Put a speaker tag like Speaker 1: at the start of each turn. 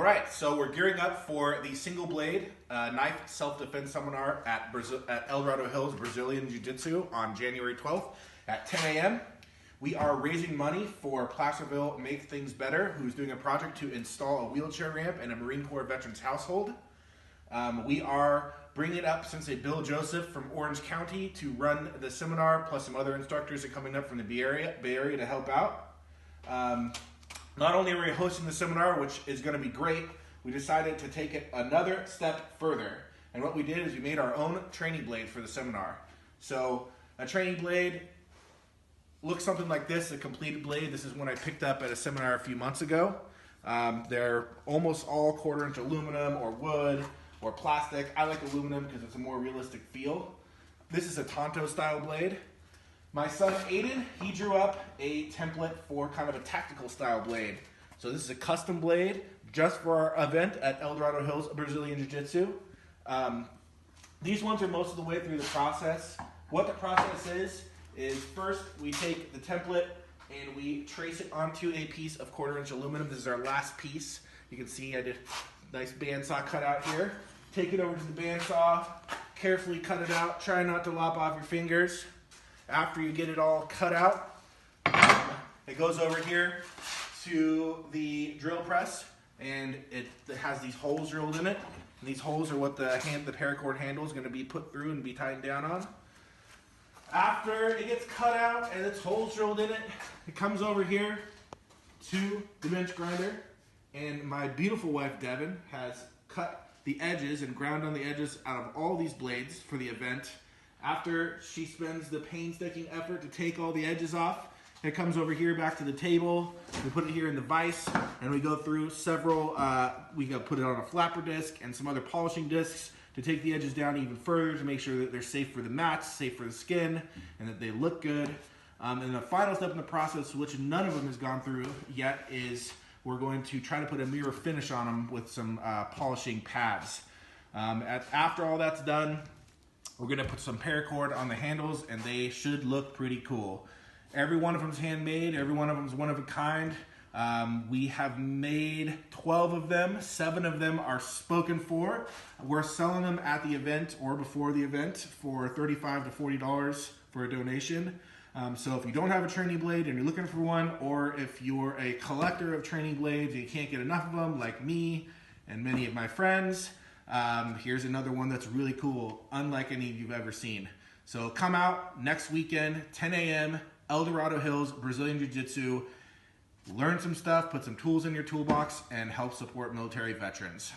Speaker 1: right, so we're gearing up for the single blade knife self-defense seminar at El Dorado Hills Brazilian Jiu-Jitsu on January 12th at 10 a.m. We are raising money for Placerville Make Things Better, who's doing a project to install a wheelchair ramp in a Marine Corps veteran's household. We are bringing it up Sensei Bill Joseph from Orange County to run the seminar, plus some other instructors are coming up from the Bay Area to help out. Not only are we hosting the seminar, which is going to be great, we decided to take it another step further. And what we did is we made our own training blade for the seminar. So a training blade looks something like this, a completed blade. This is one I picked up at a seminar a few months ago. They're almost all 1/4-inch aluminum or wood or plastic. I like aluminum because it's a more realistic feel. This is a Tonto style blade. My son Aiden, he drew up a template for kind of a tactical style blade. So this is a custom blade just for our event at El Dorado Hills Brazilian Jiu-Jitsu. These ones are most of the way through the process. What the process is first we take the template and we trace it onto a piece of 1/4-inch aluminum. This is our last piece. You can see I did a nice bandsaw cutout here. Take it over to the bandsaw, carefully cut it out. Try not to lop off your fingers. After you get it all cut out, it goes over here to the drill press, and it has these holes drilled in it. And these holes are what the paracord handle is going to be put through and be tightened down on. After it gets cut out and its holes drilled in it, it comes over here to the bench grinder. And my beautiful wife, Devin, has cut the edges and ground on the edges out of all these blades for the event. After she spends the painstaking effort to take all the edges off, it comes over here back to the table. We put it here in the vise, and we go through several, we put it on a flapper disc and some other polishing discs to take the edges down even further to make sure that they're safe for the mats, safe for the skin, and that they look good. And the final step in the process, which none of them has gone through yet, is we're going to try to put a mirror finish on them with some polishing pads. After all that's done, we're going to put some paracord on the handles, and they should look pretty cool. Every one of them is handmade. Every one of them is one of a kind. We have made 12 of them. 7 of them are spoken for. We're selling them at the event or before the event for $35 to $40 for a donation. So if you don't have a training blade and you're looking for one, or if you're a collector of training blades and you can't get enough of them, like me and many of my friends, here's another one that's really cool, unlike any you've ever seen. So come out next weekend, 10 a.m., El Dorado Hills, Brazilian Jiu-Jitsu. Learn some stuff, put some tools in your toolbox, and help support military veterans.